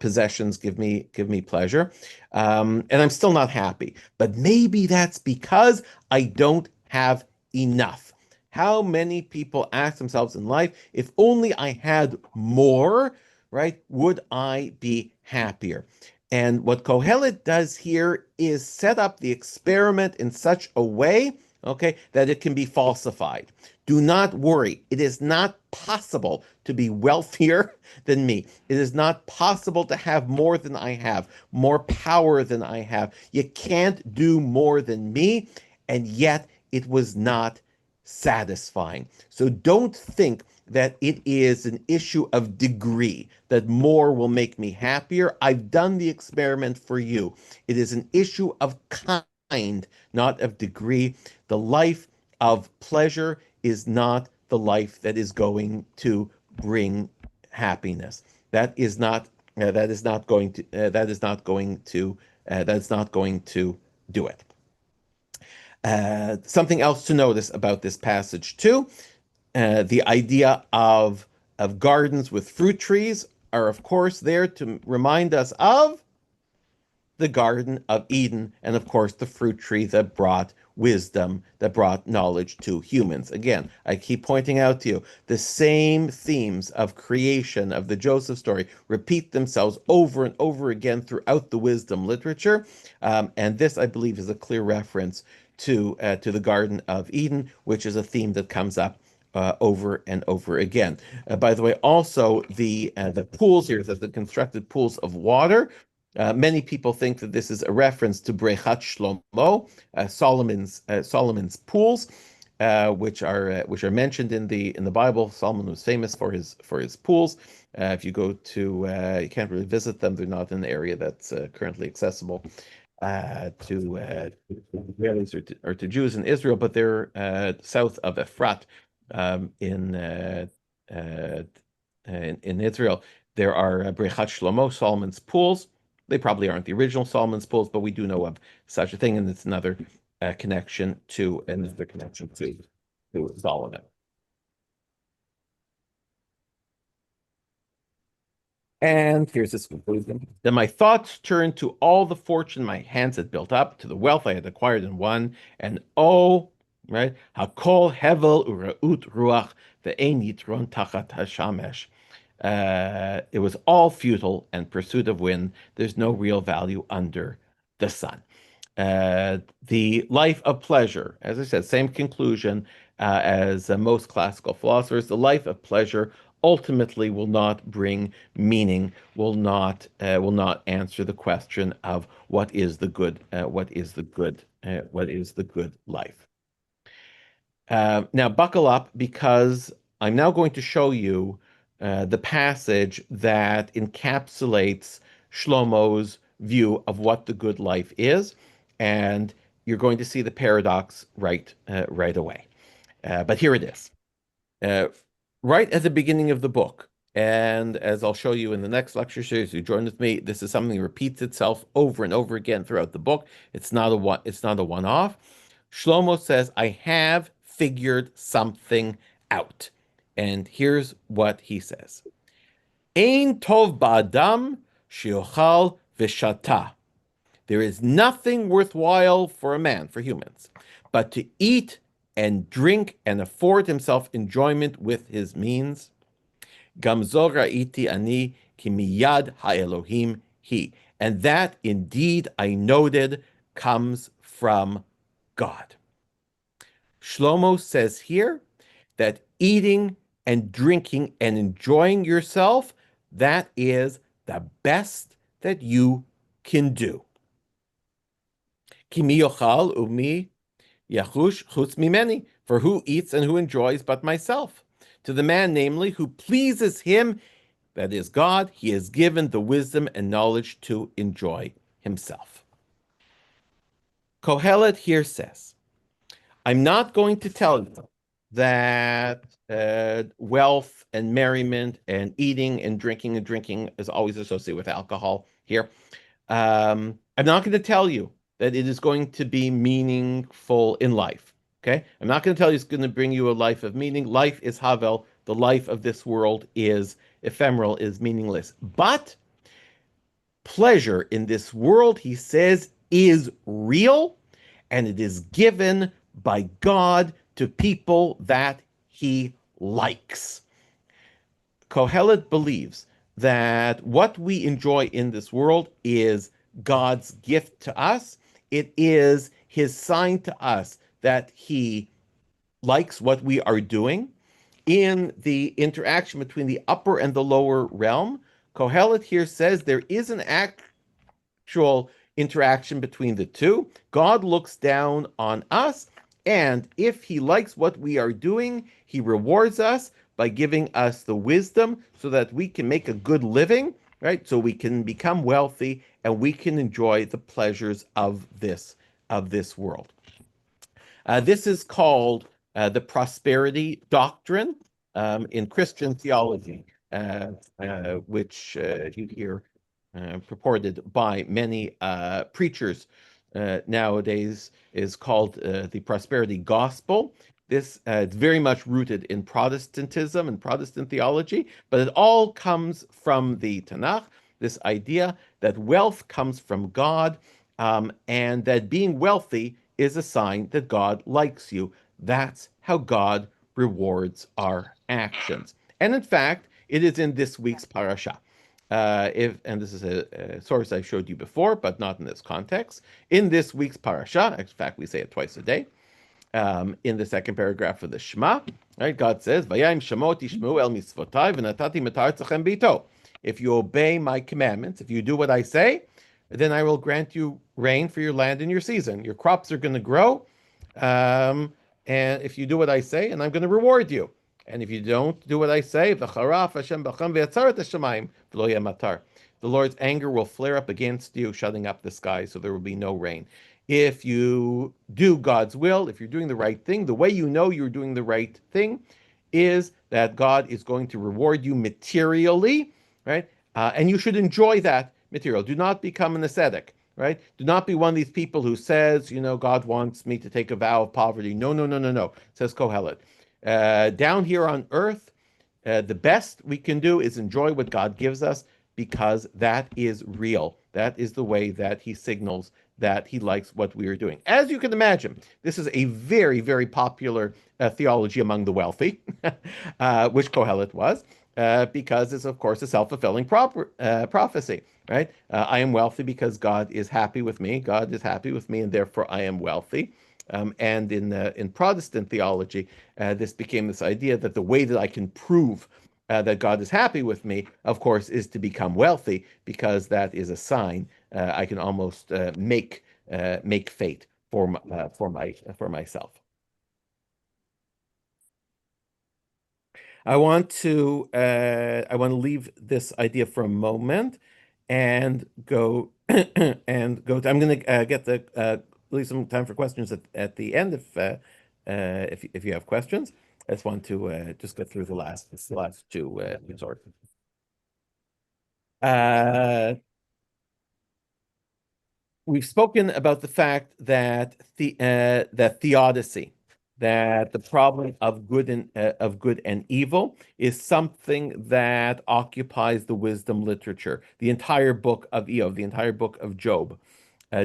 possessions give me pleasure, and I'm still not happy. But maybe that's because I don't have enough. How many people ask themselves in life, if only I had more, right, would I be happier? And what Kohelet does here is set up the experiment in such a way, okay, that it can be falsified. Do not worry. It is not possible to be wealthier than me. It is not possible to have more than I have, more power than I have. You can't do more than me. And yet it was not satisfying. So don't think that it is an issue of degree, that more will make me happier. I've done the experiment for you. It is an issue of kind, not of degree. The life of pleasure is not the life that is going to bring happiness. That is not going to that is not going to do it. Something else to notice about this passage too, the idea of gardens with fruit trees are of course there to remind us of the Garden of Eden, and of course, the fruit tree that brought wisdom, that brought knowledge to humans. Again, I keep pointing out to you the same themes of creation of the Joseph story repeat themselves over and over again throughout the wisdom literature. And this, I believe, is a clear reference to the Garden of Eden, which is a theme that comes up over and over again. By the way, also the pools here, the constructed pools of water. Many people think that this is a reference to Brechat Shlomo, Solomon's pools, which are mentioned in the Bible. Solomon was famous for his pools. If you go to, you can't really visit them; they're not in the area that's currently accessible to Israelis or to Jews in Israel, but they're south of Efrat uh, in Israel. There are Brechat Shlomo, Solomon's pools. They probably aren't the original Solomon's pools, but we do know of such a thing, and it's another connection to Solomon. And here's his conclusion. Then my thoughts turned to all the fortune my hands had built up, to the wealth I had acquired and won, and oh, right, hakol hevel ureut ruach ve'ein yitron tachat hashamesh. It was all futile and pursuit of wind. There's no real value under the sun. The life of pleasure, as I said, same conclusion as most classical philosophers. The life of pleasure ultimately will not bring meaning, will not answer the question of what is the good, what is the good life. Now buckle up because I'm now going to show you the passage that encapsulates Shlomo's view of what the good life is, and you're going to see the paradox right away. But here it is. Uh, right at the beginning of the book, and as I'll show you in the next lecture series, you join with me, this is something that repeats itself over and over again throughout the book. It's not a one-off. Shlomo says, I have figured something out. And here's what he says. Ein tov ba'adam she'ochal v'shata. There is nothing worthwhile for a man, for humans, but to eat and drink and afford himself enjoyment with his means. Gamzo ra'iti ani ki miyad ha'elohim hi. And that indeed I noted comes from God. Shlomo says here that eating and drinking and enjoying yourself, that is the best that you can do. Ki mi yochal umi yachush chutz mimeni, for who eats and who enjoys but myself? To the man, namely, who pleases him, that is God, he is given the wisdom and knowledge to enjoy himself. Kohelet here says, I'm not going to tell you that wealth and merriment and eating and drinking is always associated with alcohol here. I'm not going to tell you that it is going to be meaningful in life. Okay? I'm not going to tell you it's going to bring you a life of meaning. Life is Havel. The life of this world is ephemeral, is meaningless. But pleasure in this world, he says, is real, and it is given by God to people that he likes. Kohelet believes that what we enjoy in this world is God's gift to us. It is his sign to us that he likes what we are doing. In the interaction between the upper and the lower realm, Kohelet here says there is an actual interaction between the two. God looks down on us, and if he likes what we are doing, he rewards us by giving us the wisdom so that we can make a good living, right? So we can become wealthy and we can enjoy the pleasures of this world. This is called the prosperity doctrine in Christian theology, which you hear purported by many preachers nowadays, is called the prosperity gospel. This it's very much rooted in Protestantism and Protestant theology, but it all comes from the Tanakh, this idea that wealth comes from God, and that being wealthy is a sign that God likes you. That's how God rewards our actions. And in fact, it is in this week's parasha. And this is a source I showed you before, but not in this context. In this week's parasha, in fact, we say it twice a day, in the second paragraph of the Shema, right? God says, "Vayim shemot yishmeu el mitzvotai v'natati metartzachem bito." If you obey my commandments, if you do what I say, then I will grant you rain for your land in your season. Your crops are going to grow, and if you do what I say, and I'm going to reward you. And if you don't do what I say, v'charaf Hashem b'cham v'yatzaret hashamayim v'lo yeh matar. The Lord's anger will flare up against you, shutting up the sky, so there will be no rain. If you do God's will, if you're doing the right thing, the way you know you're doing the right thing is that God is going to reward you materially, right? And you should enjoy that material. Do not become an ascetic, right? Do not be one of these people who says, God wants me to take a vow of poverty. No, no, no, no, no, says Kohelet. Down here on earth, the best we can do is enjoy what God gives us because that is real. That is the way that he signals that he likes what we are doing. As you can imagine, this is a very, very popular theology among the wealthy, which Kohelet was, because it's, of course, a self-fulfilling prophecy, right? I am wealthy because God is happy with me. God is happy with me, and therefore I am wealthy. And in Protestant theology, this became this idea that the way that I can prove that God is happy with me, of course, is to become wealthy, because that is a sign I can almost make fate for myself. I want to leave this idea for a moment and go and go. I'm going to get the leave some time for questions at the end if you have questions. I just want to just get through the last two resources. Uh, we've spoken about the fact that that theodicy, that the problem of good and evil is something that occupies the wisdom literature. The entire book of Eov, the entire book of Job,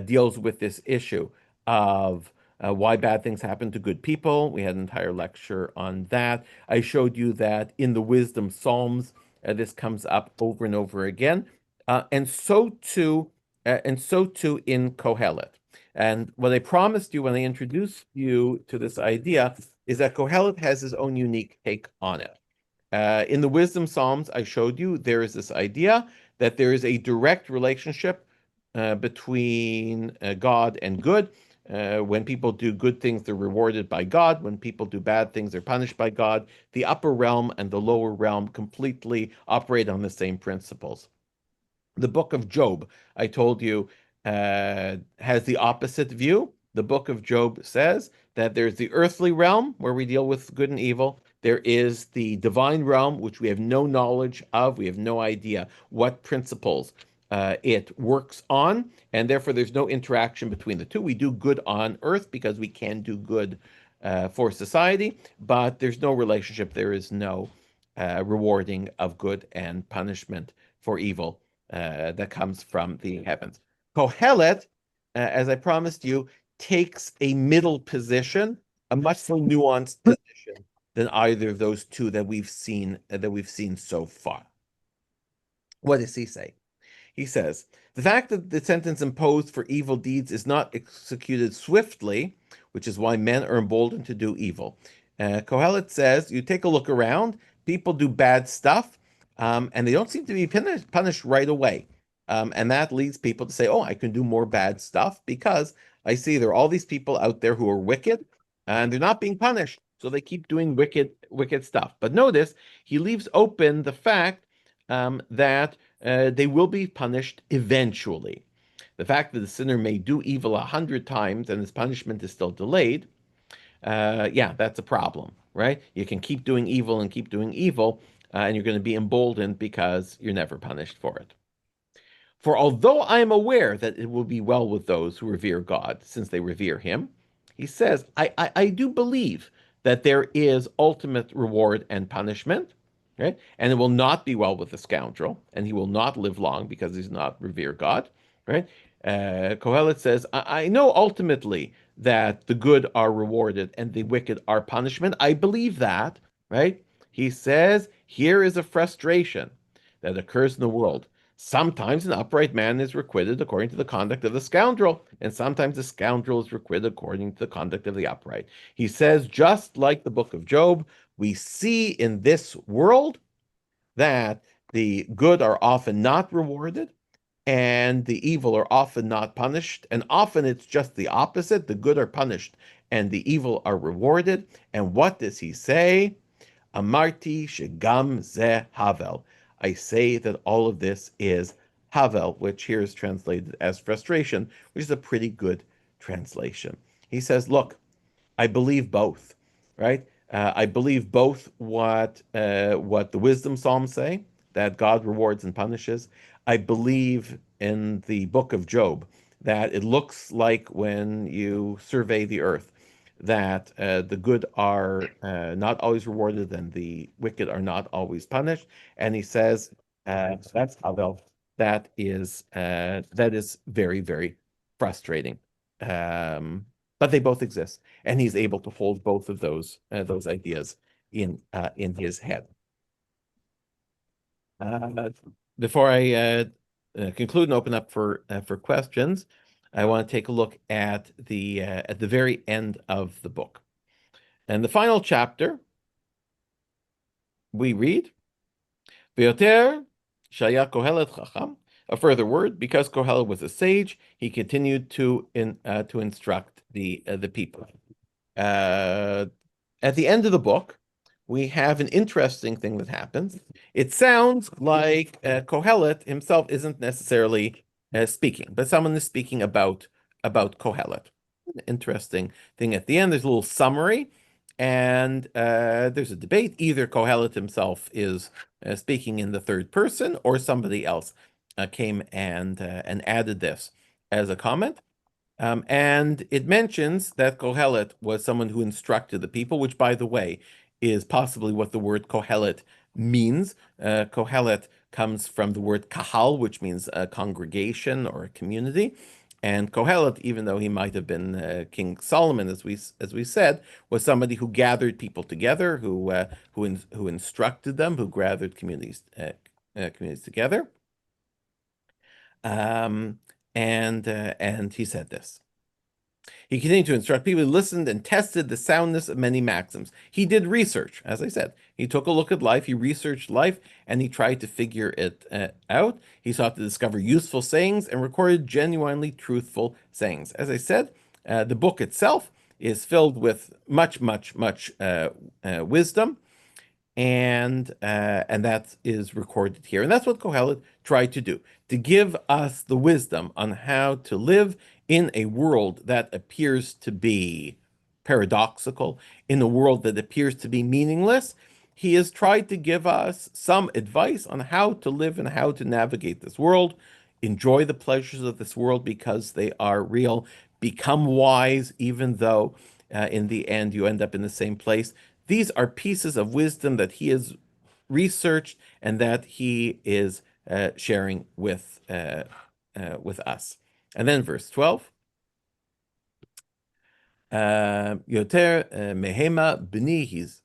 deals with this issue of why bad things happen to good people. We had an entire lecture on that. I showed you that in the Wisdom Psalms, this comes up over and over again, and so too in Kohelet. And what I promised you when I introduced you to this idea is that Kohelet has his own unique take on it. In the Wisdom Psalms, I showed you there is this idea that there is a direct relationship between God and good. When people do good things, they're rewarded by God. When people do bad things, they're punished by God. The upper realm and the lower realm completely operate on the same principles. The book of Job, I told you, has the opposite view. The book of Job says that there's the earthly realm where we deal with good and evil. There is the divine realm, which we have no knowledge of. We have no idea what principles it works on, and therefore there's no interaction between the two. We do good on earth because we can do good for society, but there's no relationship. There is no rewarding of good and punishment for evil that comes from the heavens. Kohelet, as I promised you, takes a middle position, a much more nuanced position than either of those two that we've seen so far. What does he say? He says, the fact that the sentence imposed for evil deeds is not executed swiftly, which is why men are emboldened to do evil. Kohelet says, you take a look around, people do bad stuff, and they don't seem to be punished right away. And that leads people to say, oh, I can do more bad stuff because I see there are all these people out there who are wicked and they're not being punished. So they keep doing wicked stuff. But notice he leaves open the fact that they will be punished eventually. The fact that the sinner may do evil 100 times and his punishment is still delayed, yeah, that's a problem, right? You can keep doing evil and keep doing evil, and you're going to be emboldened because you're never punished for it. For although I am aware that it will be well with those who revere God, since they revere him, he says, I do believe that there is ultimate reward and punishment, right? And it will not be well with the scoundrel, and he will not live long because he's not revere God, right? Kohelet says, I know ultimately that the good are rewarded and the wicked are punishment. I believe that, right? He says, here is a frustration that occurs in the world. Sometimes an upright man is requited according to the conduct of the scoundrel, and sometimes the scoundrel is requited according to the conduct of the upright. He says, just like the book of Job, we see in this world that the good are often not rewarded and the evil are often not punished. And often it's just the opposite. The good are punished and the evil are rewarded. And what does he say? Amarti shegam ze havel. I say that all of this is havel, which here is translated as frustration, which is a pretty good translation. He says, look, I believe both, right? I believe both what the wisdom psalms say, that God rewards and punishes. I believe in the book of Job that it looks like when you survey the earth that the good are not always rewarded and the wicked are not always punished. And he says that's Havel. That is very, very frustrating. But they both exist, and he's able to hold both of those ideas in his head. Uh, Before I conclude and open up for questions, I want to take a look at the very end of the book. And the final chapter, we read, V'yoter shaya Kohelet chacham. A further word, because Kohelet was a sage, he continued to instruct the people. At the end of the book, we have an interesting thing that happens. It sounds like Kohelet himself isn't necessarily speaking, but someone is speaking about Kohelet. An interesting thing at the end. There's a little summary, and there's a debate. Either Kohelet himself is speaking in the third person, or somebody else came and added this as a comment. And it mentions that Kohelet was someone who instructed the people, which, by the way, is possibly what the word Kohelet means. Kohelet comes from the word kahal, which means a congregation or a community. And Kohelet, even though he might have been King Solomon, as we said, was somebody who gathered people together, who instructed them, who gathered communities together. Um, and he said this. He continued to instruct people. He listened and tested the soundness of many maxims. He did research, as I said. He took a look at life, he researched life, and he tried to figure it out. He sought to discover useful sayings and recorded genuinely truthful sayings. As I said, the book itself is filled with much wisdom, and that is recorded here. And that's what Kohelet tried to do, to give us the wisdom on how to live in a world that appears to be paradoxical, in a world that appears to be meaningless. He has tried to give us some advice on how to live and how to navigate this world, enjoy the pleasures of this world because they are real, become wise, even though in the end you end up in the same place. These are pieces of wisdom that he has researched and that he is sharing with us. And then verse 12. Yoter mehema b'ni, he's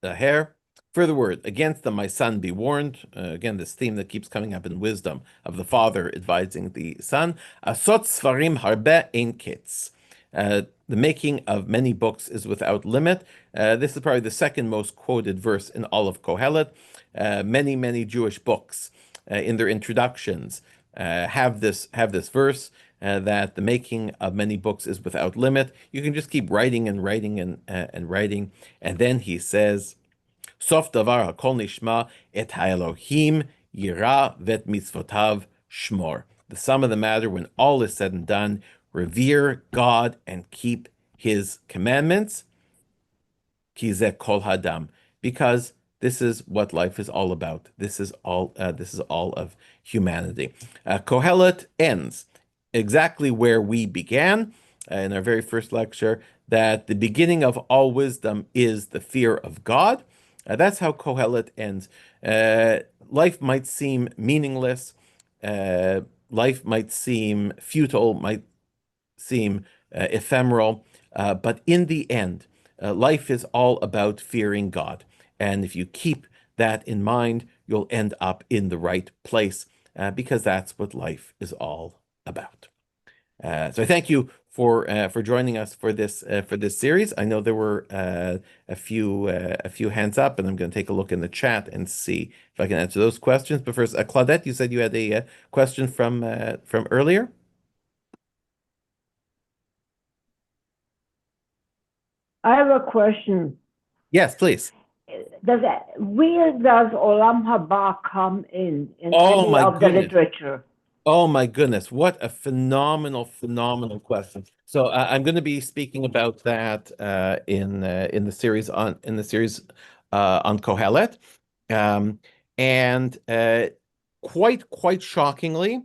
a hair. Further word, against them, my son, be warned. Again, this theme that keeps coming up in wisdom of the father advising the son. Asot svarim harbe ein ketz. The making of many books is without limit. This is probably the second most quoted verse in all of Kohelet. Many Jewish books in their introductions have this verse that the making of many books is without limit. You can just keep writing and writing and writing, and then he says, "Sof davar hakol nishma et haElohim yira vet mitzvotav shmor." The sum of the matter, when all is said and done, revere God and keep His commandments. Kizeh kol hadam, because this is what life is all about. This is all. This is all of humanity. Kohelet ends exactly where we began in our very first lecture. That the beginning of all wisdom is the fear of God. That's how Kohelet ends. Life might seem meaningless. Life might seem futile. Might seem ephemeral. But in the end, life is all about fearing God. And if you keep that in mind, you'll end up in the right place because that's what life is all about. So I thank you for joining us for this series. I know there were a few hands up, and I'm going to take a look in the chat and see if I can answer those questions. But first, Claudette, you said you had a question from earlier.
I have a question.
Yes, please.
Where does Olam Haba come in
Oh
any
my
of the
goodness.
literature?
Oh my goodness, what a phenomenal question. So I'm going to be speaking about that in the series on Kohelet. Um, and quite shockingly,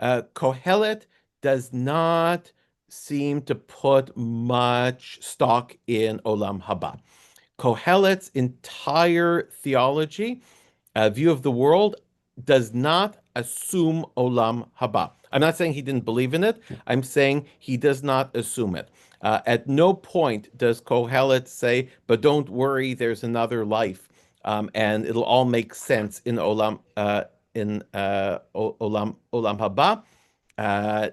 Kohelet does not seem to put much stock in Olam Haba. Kohelet's entire theology, view of the world, does not assume olam haba. I'm not saying he didn't believe in it. I'm saying he does not assume it. At no point does Kohelet say, "But don't worry, there's another life, and it'll all make sense in olam haba."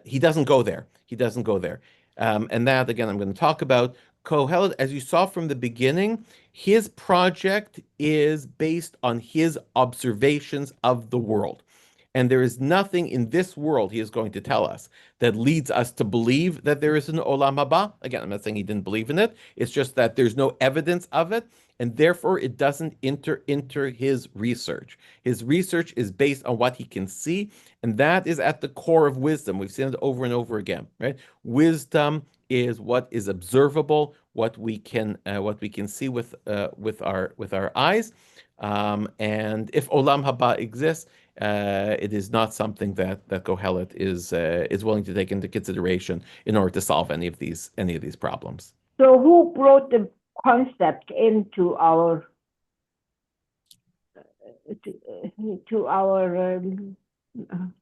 He doesn't go there. He doesn't go there. And that, again, I'm going to talk about. Kohelet, as you saw from the beginning, his project is based on his observations of the world. And there is nothing in this world, he is going to tell us, that leads us to believe that there is an olam haba. Again, I'm not saying he didn't believe in it. It's just that there's no evidence of it, and therefore it doesn't enter his research. His research is based on what he can see, and that is at the core of wisdom. We've seen it over and over again, right? Wisdom is what is observable, what we can see with our eyes. And if olam haba exists, it is not something that Kohelet is willing to take into consideration in order to solve any of these problems.
So who brought the concept into our to our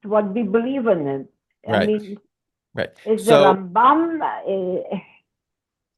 to what we believe in it? I
Right.
mean,
Right.
Is the
So
Rambam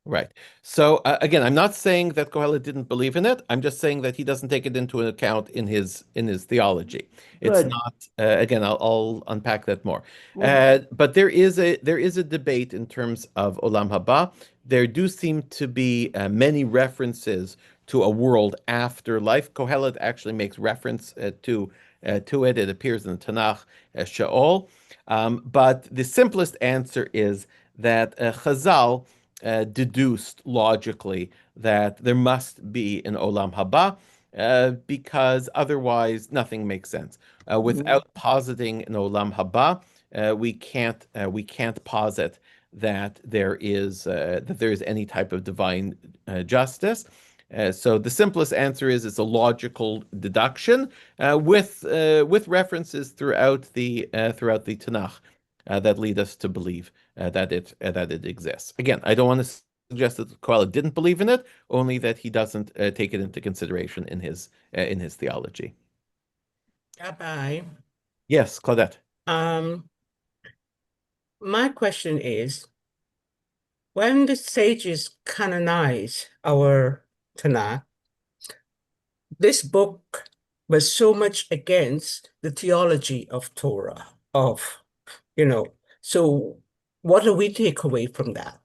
Right. So again, I'm not saying that Kohelet didn't believe in it. I'm just saying that he doesn't take it into account in his theology. It's
good?
not. Again, I'll unpack that more.
Mhm.
But there is a debate in terms of Olam Haba. There do seem to be many references to a world after life. Kohelet actually makes reference to it. It appears in the Tanakh as Sheol. But the simplest answer is that Chazal deduced logically that there must be an Olam Haba, because otherwise nothing makes sense.
Mhm.
Without positing an Olam Haba, we can't posit that there is any type of divine justice. So the simplest answer is it's a logical deduction with references throughout the Tanakh that lead us to believe that it exists. Again, I don't want to suggest that Kohelet didn't believe in it, only that he doesn't take it into consideration in his theology.
Rabbi,
Yes, Claudette.
um, my question is, when the sages canonize our Tanakh, this book was so much against the theology of Torah, you know, so what do we take away from that?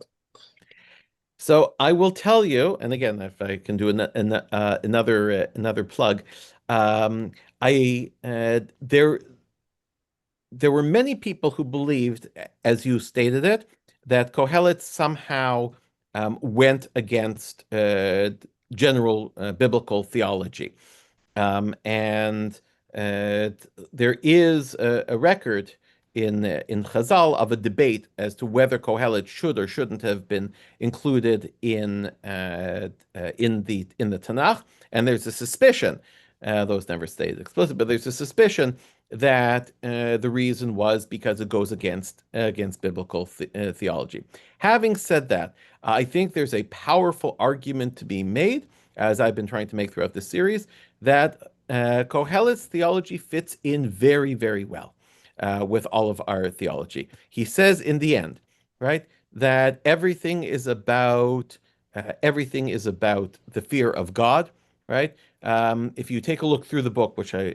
So I will tell you, and again, if I can do another plug, I there were many people who believed, as you stated it, that Kohelet somehow went against general biblical theology. And there is a record in Chazal of a debate as to whether Kohelet should or shouldn't have been included in the Tanakh. And there's a suspicion, though it's never stated explicitly, but there's a suspicion that the reason was because it goes against biblical theology. Having said that, I think there's a powerful argument to be made, as I've been trying to make throughout the series, that Kohelet's theology fits in very, very well with all of our theology. He says in the end, right, that everything is about the fear of God, right? If you take a look through the book, which I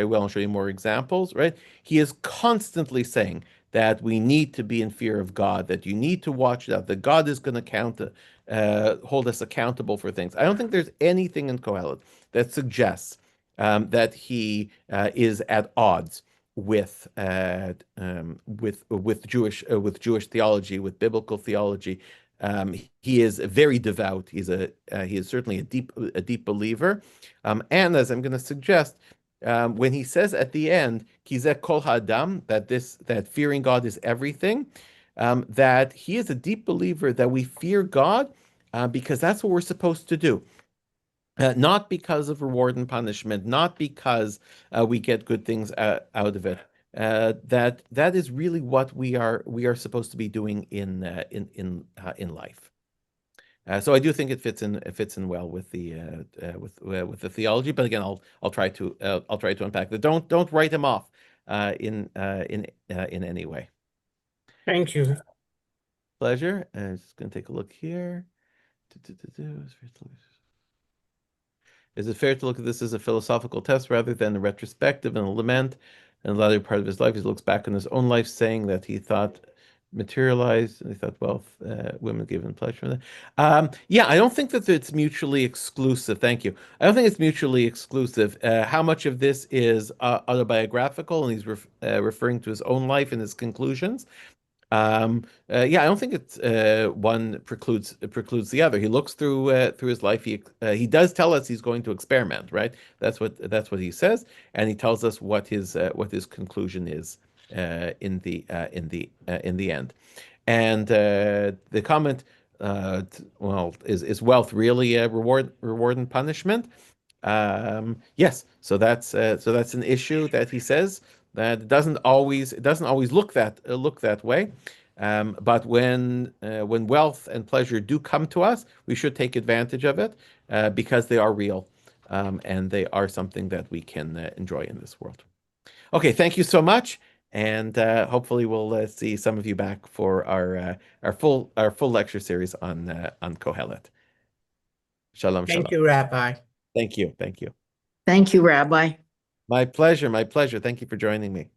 will, and show you more examples, right? He is constantly saying that we need to be in fear of God, that you need to watch that God is going to hold us accountable for things. I don't think there's anything in Kohelet that suggests that he is at odds with Jewish theology, with biblical theology. He is very devout. He is certainly a deep believer, and as I'm going to suggest, when he says at the end, "Kizeh kol hadam," that fearing God is everything, that he is a deep believer that we fear God because that's what we're supposed to do. Not because of reward and punishment, not because we get good things out of it. That is really what we are supposed to be doing in life. So I do think it fits in well with with the theology. But again, I'll try to unpack that. Don't write him off in any way.
Thank you.
Pleasure. Just going to take a look here. Is it fair to look at this as a philosophical test rather than a retrospective and a lament? And the latter part of his life, he looks back on his own life, saying that he thought materialized, and he thought wealth, women given pleasure. Yeah, I don't think that it's mutually exclusive. Thank you. I don't think it's mutually exclusive. How much of this is autobiographical, and he's referring to his own life and his conclusions? Yeah, I don't think it's one precludes the other. He looks through his life. He does tell us he's going to experiment, right? That's what he says, and he tells us what his conclusion is in the end. And the comment, well, is wealth really a reward and punishment? Yes, so that's an issue that he says that it doesn't always look that way. But when wealth and pleasure do come to us, we should take advantage of it because they are real, and they are something that we can enjoy in this world. Okay, thank you so much. And hopefully we'll see some of you back for our full lecture series on Kohelet. Shalom,
Thank
shalom.
you, Rabbi.
Thank you. Thank you.
Thank you, Rabbi.
My pleasure. My pleasure. Thank you for joining me.